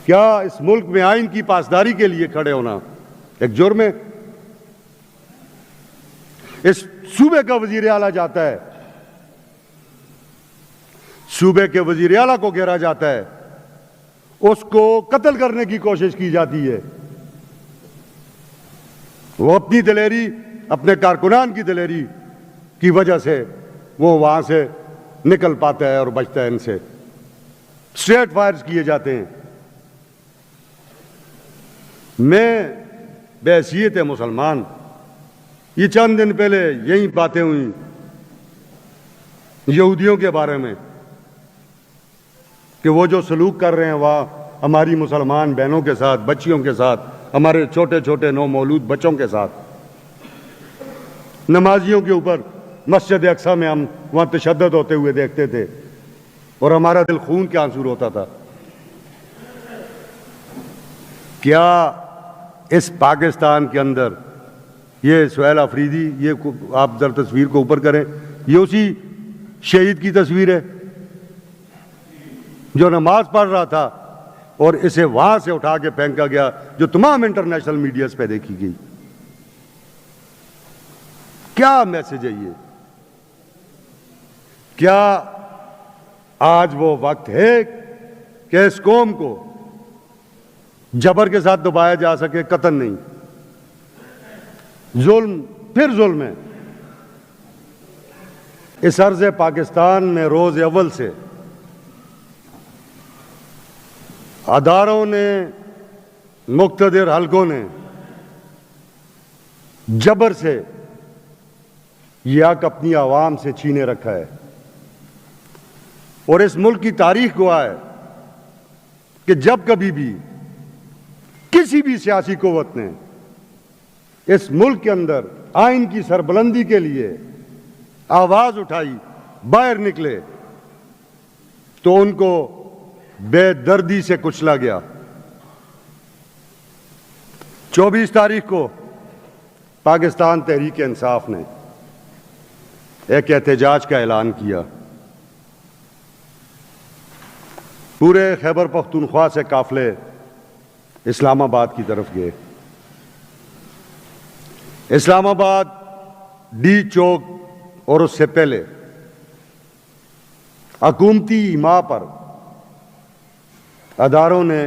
کیا اس ملک میں آئین کی پاسداری کے لیے کھڑے ہونا ایک جرم ہے؟ اس صوبے کا وزیر اعلیٰ جاتا ہے، صوبے کے وزیر اعلیٰ کو گھیرا جاتا ہے، اس کو قتل کرنے کی کوشش کی جاتی ہے، وہ اپنی دلیری، اپنے کارکنان کی دلیری کی وجہ سے وہ وہاں سے نکل پاتا ہے اور بچتا ہے ان سے۔ اسٹریٹ فائرز کیے جاتے ہیں۔ میں بحیثیت مسلمان، یہ چند دن پہلے یہی باتیں ہوئیں یہودیوں کے بارے میں کہ وہ جو سلوک کر رہے ہیں وہاں ہماری مسلمان بہنوں کے ساتھ، بچیوں کے ساتھ، ہمارے چھوٹے چھوٹے نو مولود بچوں کے ساتھ، نمازیوں کے اوپر مسجد اقصی میں ہم وہاں تشدد ہوتے ہوئے دیکھتے تھے اور ہمارا دل خون کے آنسو ہوتا تھا۔ کیا اس پاکستان کے اندر یہ سہیل آفریدی، یہ آپ ذرا تصویر کو اوپر کریں، یہ اسی شہید کی تصویر ہے جو نماز پڑھ رہا تھا اور اسے وہاں سے اٹھا کے پھینکا گیا، جو تمام انٹرنیشنل میڈیاز پہ دیکھی گئی؟ کیا میسج ہے یہ؟ کیا آج وہ وقت ہے کہ اس قوم کو جبر کے ساتھ دبایا جا سکے؟ قطعاً نہیں۔ ظلم پھر ظلم ہے۔ اس عرض پاکستان میں روز اول سے اداروں نے، مقتدر حلقوں نے جبر سے یہ حق اپنی عوام سے چھینے رکھا ہے، اور اس ملک کی تاریخ گواہ ہے کہ جب کبھی بھی کسی بھی سیاسی قوت نے اس ملک کے اندر آئین کی سربلندی کے لیے آواز اٹھائی، باہر نکلے، تو ان کو بے دردی سے کچلا گیا۔ 24 تاریخ کو پاکستان تحریک انصاف نے ایک احتجاج کا اعلان کیا۔ پورے خیبر پختونخوا سے قافلے اسلام آباد کی طرف گئے۔ اسلام آباد ڈی چوک اور اس سے پہلے حکومتی ایما پر اداروں نے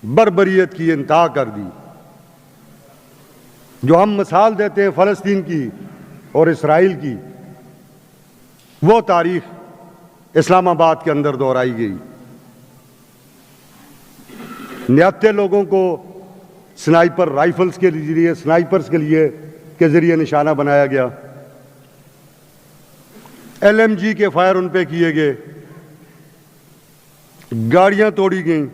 بربریت کی انتہا کر دی۔ جو ہم مثال دیتے ہیں فلسطین کی اور اسرائیل کی، وہ تاریخ اسلام آباد کے اندر دہرائی گئی۔ نہتے لوگوں کو سنائپر رائفلز کے ذریعے، سنائپرز کے ذریعے نشانہ بنایا گیا، LMG کے فائر ان پہ کیے گئے، گاڑیاں توڑی گئیں،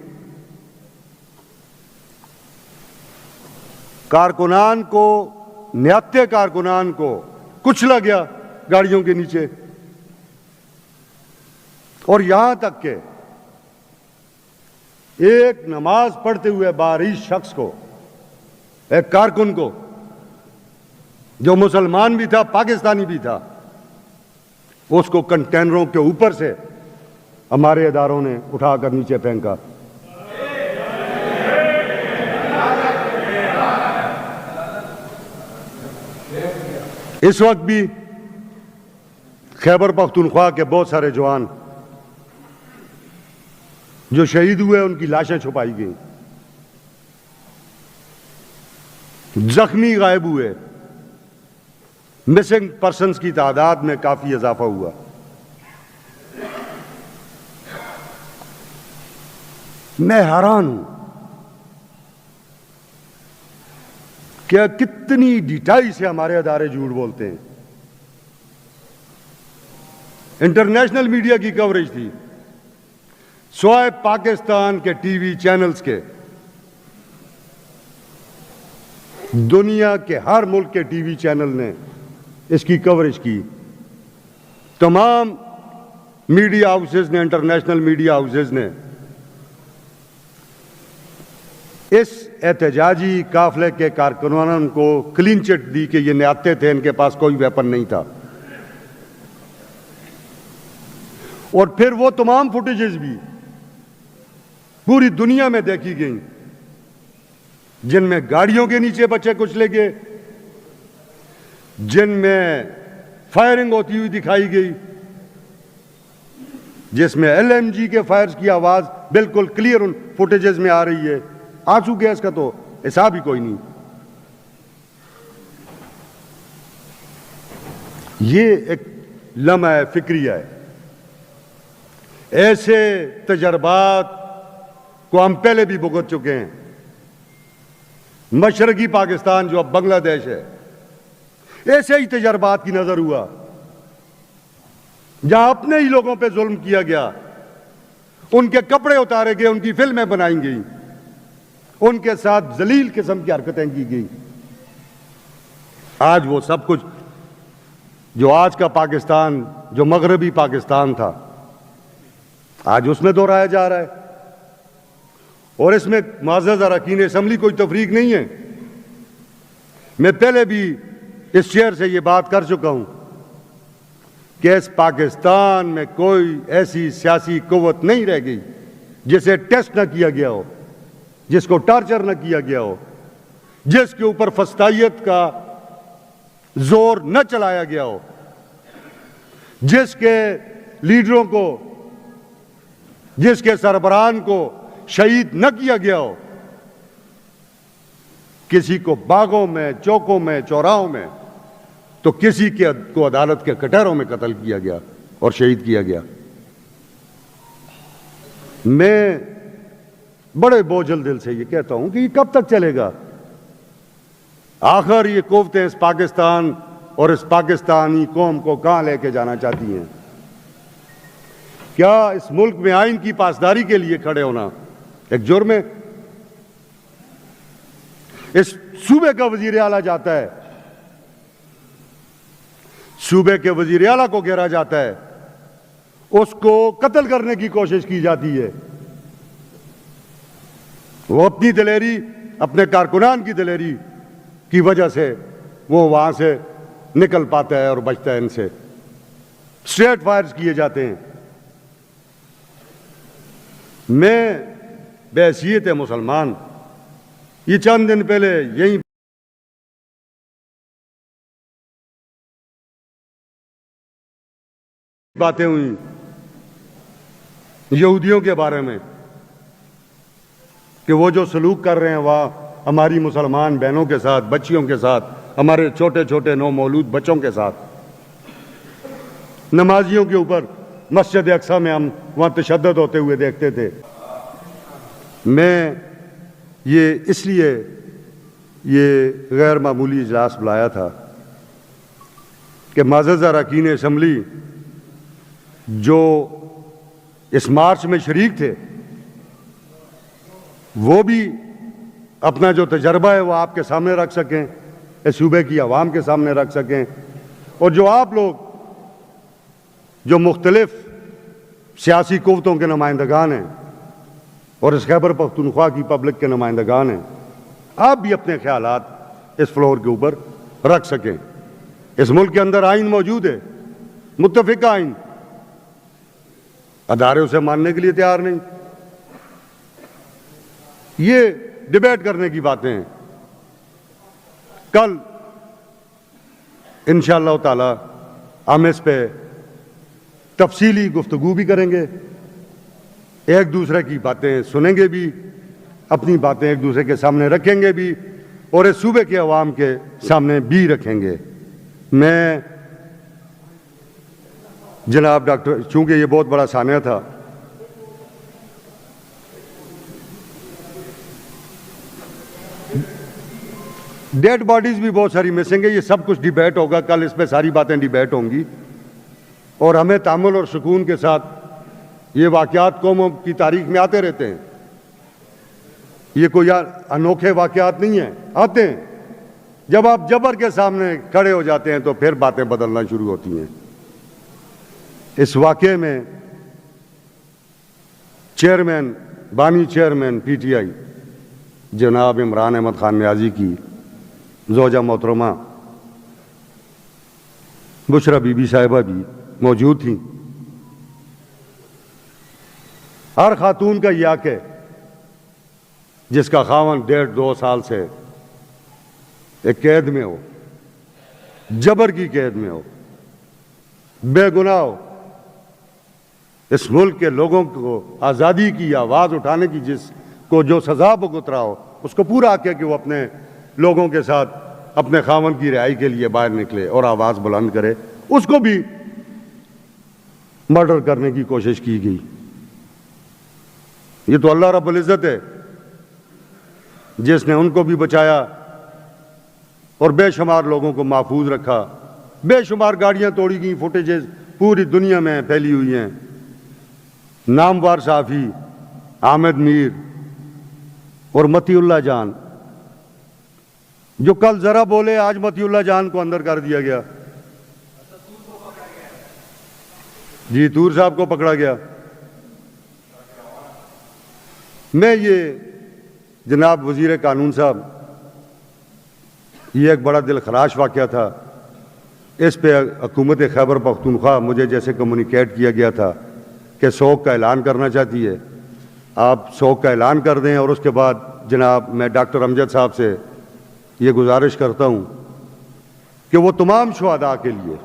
کارکنان کو، نہتے کارکنان کو کچلا گیا گاڑیوں کے نیچے، اور یہاں تک کہ ایک نماز پڑھتے ہوئے باریش شخص کو، ایک کارکن کو جو مسلمان بھی تھا، پاکستانی بھی تھا، اس کو کنٹینروں کے اوپر سے ہمارے اداروں نے اٹھا کر نیچے پھینکا۔ اس وقت بھی خیبر پختونخوا کے بہت سارے جوان جو شہید ہوئے ان کی لاشیں چھپائی گئیں، زخمی غائب ہوئے، مسنگ پرسنز کی تعداد میں کافی اضافہ ہوا۔ میں حیران ہوں کہ کتنی ڈیٹائی سے ہمارے ادارے جھوٹ بولتے ہیں۔ انٹرنیشنل میڈیا کی کوریج تھی، سوائے پاکستان کے ٹی وی چینلز کے، دنیا کے ہر ملک کے ٹی وی چینل نے اس کی کوریج کی۔ تمام میڈیا ہاؤسز نے، انٹرنیشنل میڈیا ہاؤسز نے اس احتجاجی قافلے کے کارکنان کو کلین چٹ دی کہ یہ نہتے تھے، ان کے پاس کوئی ویپن نہیں تھا۔ اور پھر وہ تمام فوٹیجز بھی پوری دنیا میں دیکھی گئیں، جن میں گاڑیوں کے نیچے بچے کچلے گئے، جن میں فائرنگ ہوتی ہوئی دکھائی گئی، جس میں LMG کے فائرز کی آواز بالکل کلیئر ان فوٹیجز میں آ رہی ہے۔ آنسو گیس کا تو حساب ہی کوئی نہیں۔ یہ ایک لمحہ فکریہ ہے۔ ایسے تجربات کو ہم پہلے بھی بھگت چکے ہیں۔ مشرقی پاکستان جو اب بنگلہ دیش ہے، ایسے ہی تجربات کی نظر ہوا، جہاں اپنے ہی لوگوں پہ ظلم کیا گیا، ان کے کپڑے اتارے گئے، ان کی فلمیں بنائی گئیں، ان کے ساتھ ذلیل قسم کی حرکتیں کی گئی۔ آج وہ سب کچھ جو آج کا پاکستان، جو مغربی پاکستان تھا، آج اس میں دہرایا جا رہا ہے۔ اور اس میں معزز اراکین اسمبلی کوئی تفریق نہیں ہے۔ میں پہلے بھی اس چیئر سے یہ بات کر چکا ہوں کہ اس پاکستان میں کوئی ایسی سیاسی قوت نہیں رہ گئی جسے ٹیسٹ نہ کیا گیا ہو، جس کو ٹارچر نہ کیا گیا ہو، جس کے اوپر فسطائیت کا زور نہ چلایا گیا ہو، جس کے لیڈروں کو، جس کے سربراہان کو شہید نہ کیا گیا ہو۔ کسی کو باغوں میں، چوکوں میں، چوراہوں میں، تو کسی کو عدالت کے کٹہروں میں قتل کیا گیا اور شہید کیا گیا۔ میں بڑے بوجھل دل سے یہ کہتا ہوں کہ یہ کب تک چلے گا؟ آخر یہ قوتیں اس پاکستان اور اس پاکستانی قوم کو کہاں لے کے جانا چاہتی ہیں؟ کیا اس ملک میں آئین کی پاسداری کے لیے کھڑے ہونا ایک جرم ہے؟ اس صوبے کا وزیر اعلیٰ جاتا ہے، صوبے کے وزیر اعلیٰ کو گھیرا جاتا ہے، اس کو قتل کرنے کی کوشش کی جاتی ہے۔ وہ اپنی دلیری، اپنے کارکنان کی دلیری کی وجہ سے وہ وہاں سے نکل پاتا ہے اور بچتا ہے ان سے۔ اسٹریٹ فائرز کیے جاتے ہیں۔ میں بحیثیت مسلمان یہ چند دن پہلے یہیں باتیں ہوئیں یہودیوں کے بارے میں کہ وہ جو سلوک کر رہے ہیں وہاں ہماری مسلمان بہنوں کے ساتھ، بچیوں کے ساتھ، ہمارے چھوٹے چھوٹے نو مولود بچوں کے ساتھ، نمازیوں کے اوپر مسجد اقصیٰ میں ہم وہاں تشدد ہوتے ہوئے دیکھتے تھے۔ میں یہ اس لیے یہ غیر معمولی اجلاس بلایا تھا کہ معزز اراکین اسمبلی جو اس مارچ میں شریک تھے، وہ بھی اپنا جو تجربہ ہے وہ آپ کے سامنے رکھ سکیں، اس صوبے کی عوام کے سامنے رکھ سکیں، اور جو آپ لوگ جو مختلف سیاسی قوتوں کے نمائندگان ہیں اور اس خیبر پختونخوا کی پبلک کے نمائندگان ہیں، آپ بھی اپنے خیالات اس فلور کے اوپر رکھ سکیں۔ اس ملک کے اندر آئین موجود ہے، متفقہ آئین، ادارے اسے ماننے کے لیے تیار نہیں۔ یہ ڈیبیٹ کرنے کی باتیں ہیں۔ کل انشاءاللہ تعالی ہم اس پہ تفصیلی گفتگو بھی کریں گے، ایک دوسرے کی باتیں سنیں گے بھی، اپنی باتیں ایک دوسرے کے سامنے رکھیں گے بھی، اور اس صوبے کے عوام کے سامنے بھی رکھیں گے۔ میں جناب ڈاکٹر، چونکہ یہ بہت بڑا سانحہ تھا، ڈیڈ باڈیز بھی بہت ساری مسنگ ہے، یہ سب کچھ ڈیبیٹ ہوگا کل، اس پہ ساری باتیں ڈیبیٹ ہوں گی، اور ہمیں تحمل اور سکون کے ساتھ یہ واقعات قوموں کی تاریخ میں آتے رہتے ہیں۔ یہ کوئی انوکھے واقعات نہیں ہیں، آتے ہیں۔ جب آپ جبر کے سامنے کھڑے ہو جاتے ہیں تو پھر باتیں بدلنا شروع ہوتی ہیں۔ اس واقعے میں چیئرمین، بانی چیئرمین PTI جناب عمران احمد خان نیازی کی زوجہ محترمہ بشرا بی بی صاحبہ بھی موجود تھیں۔ ہر خاتون کا یہ حق ہے جس کا خاوند 1.5-2 سال سے ایک قید میں ہو، جبر کی قید میں ہو، بے گناہ ہو، اس ملک کے لوگوں کو آزادی کی آواز اٹھانے کی جس کو جو سزا بھگترا ہو، اس کو پورا حق ہے کہ وہ اپنے لوگوں کے ساتھ اپنے خاوند کی رہائی کے لیے باہر نکلے اور آواز بلند کرے، اس کو بھی مرڈر کرنے کی کوشش کی گئی۔ یہ تو اللہ رب العزت ہے جس نے ان کو بھی بچایا اور بے شمار لوگوں کو محفوظ رکھا۔ بے شمار گاڑیاں توڑی گئیں، فوٹیجز پوری دنیا میں پھیلی ہوئی ہیں۔ نامور صحافی حامد میر اور متی اللہ جان، جو کل ذرا بولے آج متی اللہ جان کو اندر کر دیا گیا۔ جی طور صاحب کو پکڑا گیا۔ میں یہ جناب وزیر قانون صاحب، یہ ایک بڑا دل خراش واقعہ تھا۔ اس پہ حکومت خیبر پختونخوا مجھے جیسے کمیونیکیٹ کیا گیا تھا کہ سوگ کا اعلان کرنا چاہتی ہے، آپ سوگ کا اعلان کر دیں، اور اس کے بعد جناب میں ڈاکٹر امجد صاحب سے یہ گزارش کرتا ہوں کہ وہ تمام شہداء کے لیے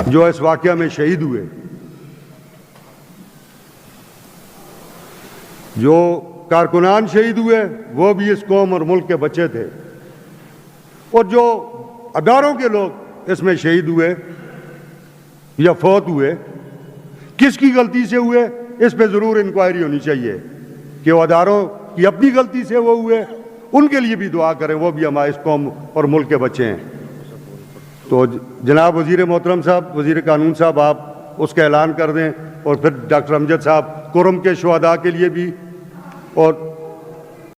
جو اس واقعہ میں شہید ہوئے، جو کارکنان شہید ہوئے وہ بھی اس قوم اور ملک کے بچے تھے، اور جو اداروں کے لوگ اس میں شہید ہوئے یا فوت ہوئے، کس کی غلطی سے ہوئے، اس پہ ضرور انکوائری ہونی چاہیے کہ وہ اداروں کی اپنی غلطی سے وہ ہوئے، ان کے لیے بھی دعا کریں، وہ بھی ہمارے اس قوم اور ملک کے بچے ہیں۔ تو جناب وزیر محترم صاحب، وزیر قانون صاحب، آپ اس کا اعلان کر دیں، اور پھر ڈاکٹر امجد صاحب کرم کے شہداء کے لیے بھی اور